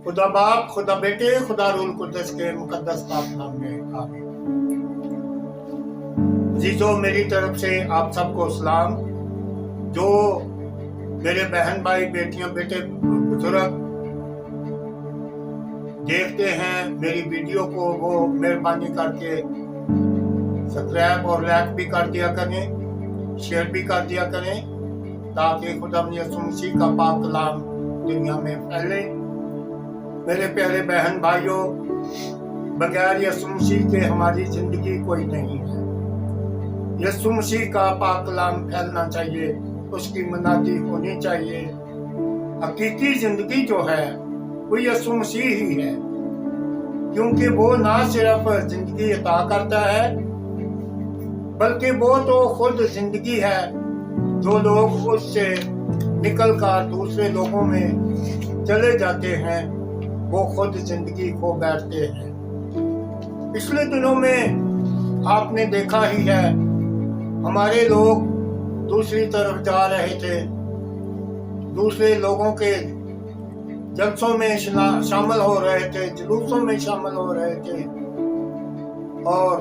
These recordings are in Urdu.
خدا باپ، خدا بیٹے، خدا روح القدس کے مقدس پاک نام میں آمین۔ عزیزو، میری طرف سے آپ سب کو سلام۔ جو میرے بہن بھائی، بیٹیاں، بیٹے، بزرگ دیکھتے ہیں میری ویڈیو کو، وہ مہربانی کر کے سبسکرائب اور لائک بھی کر دیا کریں، شیئر بھی کر دیا کریں، تاکہ خدا یسوع مسیح کا پاک کلام دنیا میں پھیلے۔ میرے پیارے بہن بھائیوں، بغیر یسوع مسیح کے ہماری زندگی کوئی نہیں ہے۔ یسوع مسیح کا پاک کلام پھیلنا چاہیے، اس کی منادی ہونی چاہیے۔ حقیقی زندگی جو ہے وہ یسوع مسیح ہی ہے، کیونکہ وہ نہ صرف زندگی عطا کرتا ہے بلکہ وہ تو خود زندگی ہے۔ جو لوگ اس سے نکل کر دوسرے لوگوں میں چلے جاتے ہیں وہ خود زندگی کھو بیٹھتے ہیں۔ پچھلے دنوں میں آپ نے دیکھا ہی ہے، ہمارے لوگ دوسری طرف جا رہے تھے، دوسرے لوگوں کے جلسوں میں شامل ہو رہے تھے، جلوسوں میں شامل ہو رہے تھے، اور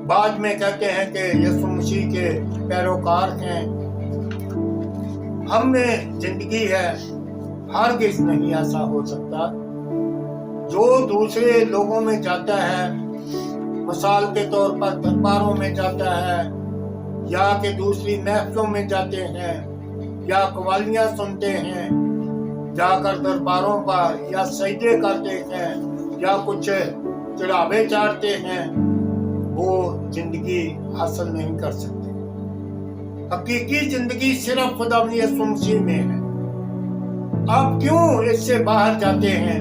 بعد میں کہتے ہیں کہ یسوع مسیح کے پیروکار ہیں، ہم میں زندگی ہے۔ ہرگز نہیں ایسا ہو سکتا۔ جو دوسرے لوگوں میں جاتا ہے، مثال کے طور پر درباروں میں جاتا ہے، یا کہ دوسری محفلوں میں جاتے ہیں، یا قوالیاں سنتے ہیں، جا کر درباروں پر یا سجدے کرتے ہیں، یا کچھ چڑھاوے چڑھتے ہیں، وہ زندگی حاصل نہیں کر سکتے۔ حقیقی زندگی صرف خدا یسوع مسیح میں ہے۔ آپ کیوں اس سے باہر جاتے ہیں؟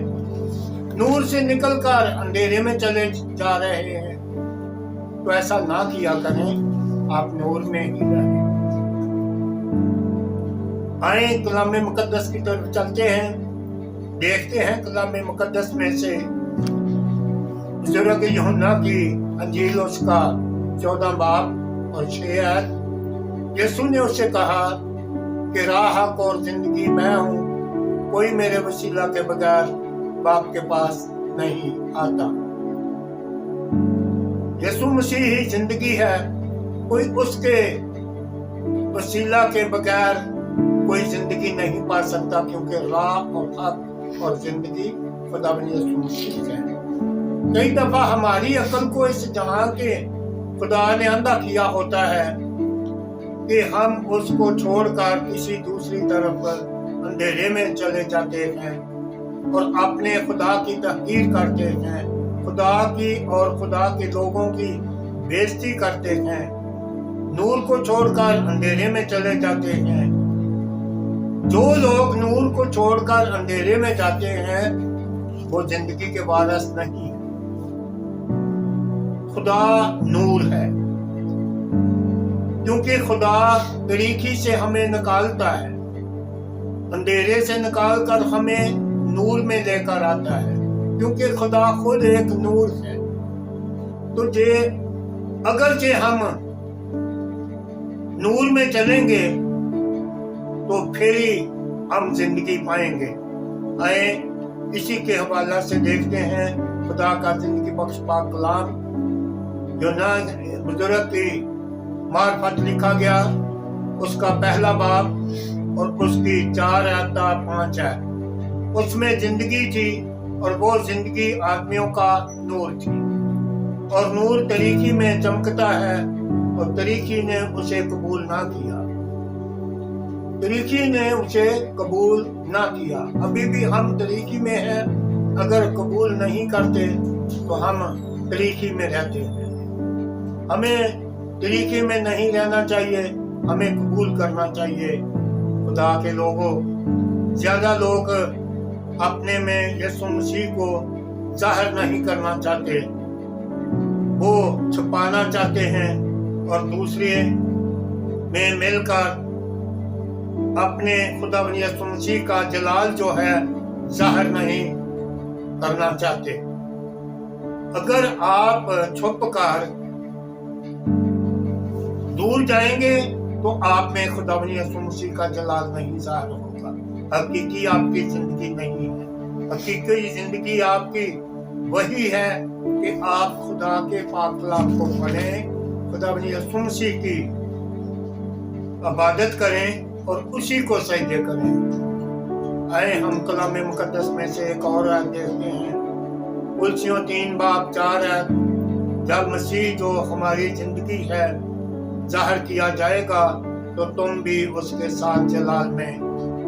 نور سے نکل کر اندھیرے میں چلے جا رہے ہیں، تو ایسا نہ کیا کریں، آپ نور میں ہی رہیں۔ آئیں کلام مقدس کی طرف چلتے ہیں، دیکھتے ہیں کلام مقدس میں سے بزرگ یوحنا کی انجیل، اس کا 14 باب اور 6 آیت۔ یسوع نے اس سے کہا کہ راہ، حق اور زندگی میں ہوں، کوئی میرے وسیلہ کے بغیر باپ کے پاس نہیں آتا۔ یسوع مسیح ہی زندگی ہے، کوئی اس کے وسیلہ کے بغیر کوئی زندگی نہیں پا سکتا، کیونکہ راہ اور حق اور زندگی خدا یسوع مسیح ہے۔ کئی دفعہ ہماری عقل کو اس جہاں کے خدا نے اندھا کیا ہوتا ہے کہ ہم اس کو چھوڑ کر کسی دوسری طرف اندھیرے میں چلے جاتے ہیں اور اپنے خدا کی تحقیر کرتے ہیں، خدا کی اور خدا کے لوگوں کی بےزتی کرتے ہیں، نور کو چھوڑ کر اندھیرے میں چلے جاتے ہیں۔ جو لوگ نور کو چھوڑ کر اندھیرے میں جاتے ہیں وہ زندگی کے وارث نہیں۔ خدا نور ہے، کیونکہ خدا تاریکی سے ہمیں نکالتا ہے، اندھیرے سے نکال کر ہمیں نور میں لے کر آتا ہے، کیونکہ خدا خود ایک نور ہے۔ تو اگرچہ ہم نور میں چلیں گے تو پھر ہی ہم زندگی پائیں گے۔ آئیں اسی کے حوالہ سے دیکھتے ہیں خدا کا زندگی بخش پاک کلام، یوحنا بزرگ کی معرفت لکھا گیا، اس کا 1 باب اور اس کی 4 تا 5 ہے۔ اس میں زندگی تھی اور وہ زندگی آدمیوں کا نور تھی، اور نور تاریکی میں چمکتا ہے اور تاریکی نے اسے قبول نہ کیا۔ تاریکی نے اسے قبول نہ کیا۔ ابھی بھی ہم تاریکی میں ہیں، اگر قبول نہیں کرتے تو ہم تاریکی میں رہتے ہیں۔ ہمیں تاریکی میں نہیں رہنا چاہیے، ہمیں قبول کرنا چاہیے۔ خدا کے لوگوں، زیادہ لوگ اپنے میں یسوع مسیح کو ظاہر نہیں کرنا چاہتے، وہ چھپانا چاہتے ہیں اور دوسرے میں مل کر اپنے خدا یسوع مسیح کا جلال جو ہے ظاہر نہیں کرنا چاہتے۔ اگر آپ چھپ کر دور جائیں گے تو آپ میں خداوند یسوع مسیح کا جلال نہیں ظاہر ہوگا، حقیقی آپ کی زندگی نہیں ہے۔ حقیقی زندگی آپ کی وہی ہے کہ آپ خدا کے پاک کلام کو پڑھیں، خدا بنی یسوع مسیح کی عبادت کریں اور اسی کو سجدے کریں۔ آئے ہم کلام مقدس میں سے ایک اور آیت دیکھتے ہیں، کلسیوں 3:4۔ جب مسیح جو ہماری زندگی ہے ظاہر کیا جائے گا تو تم بھی اس کے ساتھ جلال میں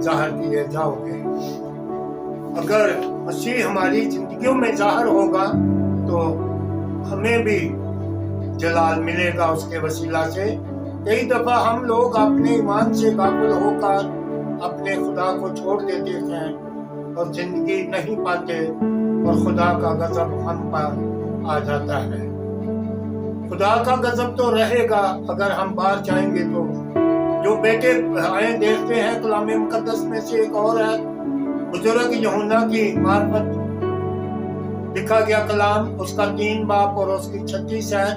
ظاہر کیے جاؤ گے۔ اگر مسیح ہماری زندگیوں میں ظاہر ہوگا تو ہمیں بھی جلال ملے گا اس کے وسیلہ سے۔ کئی دفعہ ہم لوگ اپنے ایمان سے غافل ہو کر اپنے خدا کو چھوڑ دیتے ہیں اور زندگی نہیں پاتے اور خدا کا غضب ہم پر آ جاتا ہے۔ خدا کا غضب تو رہے گا اگر ہم باہر جائیں گے تو۔ جو بیٹے آئیں دیکھتے ہیں کلام مقدس میں سے ایک اور ہے، بزرگ یوحنا کی معرفت لکھا گیا کلام، اس کا 3 باب اور اس کی 36 ہے۔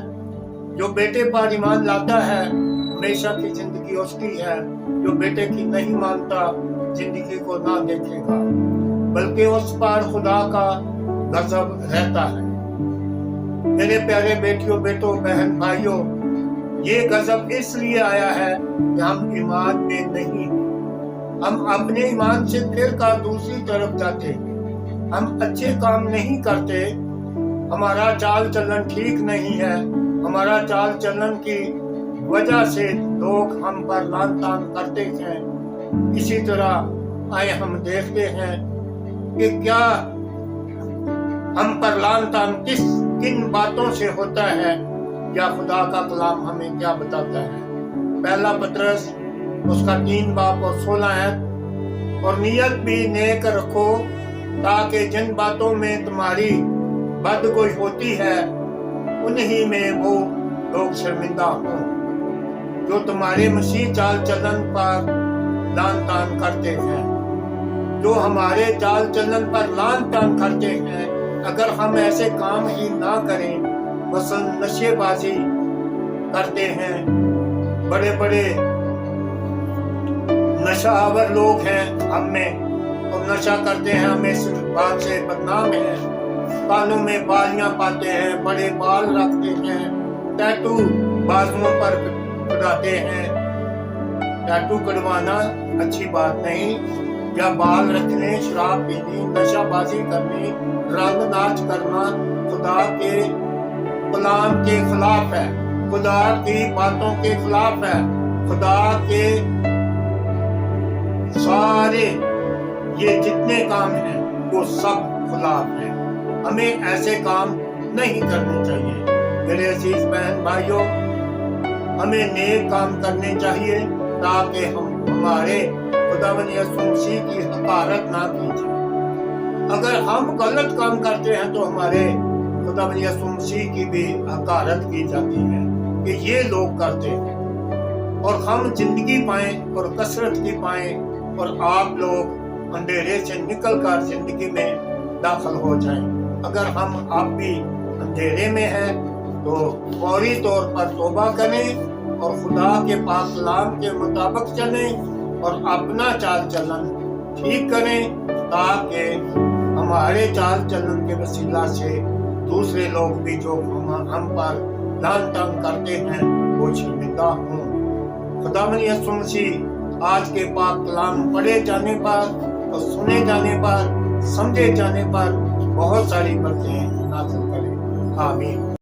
جو بیٹے پر ایمان لاتا ہے ہمیشہ کی زندگی اس کی ہے، جو بیٹے کی نہیں مانتا زندگی کو نہ دیکھے گا بلکہ اس پر خدا کا غضب رہتا ہے۔ میرے پیارے بیٹیوں، بیٹوں، بہن، بھائیوں، یہ غضب اس لیے آیا ہے کہ ہم ایمان میں نہیں، ہم اپنے ایمان سے پھر کر دوسری طرف جاتے، ہم اچھے کام نہیں کرتے، ہمارا چال چلن ٹھیک نہیں ہے، ہمارا چال چلن کی وجہ سے لوگ ہم پر لعن طعن کرتے ہیں۔ اسی طرح آئے ہم دیکھتے ہیں کہ کیا ہم پر لعن طعن کن باتوں سے ہوتا ہے، یا خدا کا کلام ہمیں کیا بتاتا ہے۔ پہلا پطرس اس کا 3 باب اور 16 ہے، اور نیت بھی نیک رکھو تاکہ جن باتوں میں تمہاری بدگوئی ہوتی ہے انہی میں وہ لوگ شرمندہ ہوں جو تمہارے مسیح چال چلن پر لعن طعن کرتے ہیں۔ جو ہمارے چال چلن پر لعن طعن کرتے ہیں، اگر ہم ایسے کام ہی نہ کریں، مثلا نشے بازی کرتے ہیں، بڑے بڑے نشہ آور لوگ ہیں ہم میں اور نشہ کرتے ہیں، ہمیں اس بات سے بدنام ہیں، کانوں میں بالیاں پاتے ہیں، بڑے بال رکھتے ہیں، ٹیٹو بازوؤں پر کٹاتے ہیں۔ ٹیٹو کٹوانا اچھی بات نہیں، یا بال رکھنے، شراب پینی، نشہ بازی کرنی، رنگ ناچ کرنا خدا کے کلام کے خلاف ہے، خدا کی باتوں کے خلاف ہے، خدا کے سارے یہ جتنے کام ہیں وہ سب خلاف ہیں۔ ہمیں ایسے کام نہیں کرنے چاہیے۔ میرے عزیز بہن بھائیوں، ہمیں نیک کام کرنے چاہیے تاکہ ہمارے خداوند یسوع مسیح کی حقارت نہ کی جائے۔ اگر ہم غلط کام کرتے ہیں تو ہمارے خداوند یسوع مسیح کی بھی حقارت کی جاتی ہے کہ یہ لوگ کرتے ہیں، اور ہم زندگی پائیں اور کثرت کی پائیں اور آپ لوگ اندھیرے سے نکل کر زندگی میں داخل ہو جائیں۔ اگر ہم آپ بھی اندھیرے میں ہیں تو فوری طور پر توبہ کریں اور خدا کے پاک کلام کے مطابق چلیں اور اپنا چال چلن ٹھیک کریں تاکہ ہمارے چال چلن کے وسیلہ سے دوسرے لوگ بھی جو ہم پر لعن طعن کرتے ہیں وہ شرمندہ ہوں۔ خداوند یسوع مسیح آج کے پاک کلام پڑھے جانے پر اور سنے جانے پر، سمجھے جانے پر بہت ساری برکتیں نازل کریں۔ آمین۔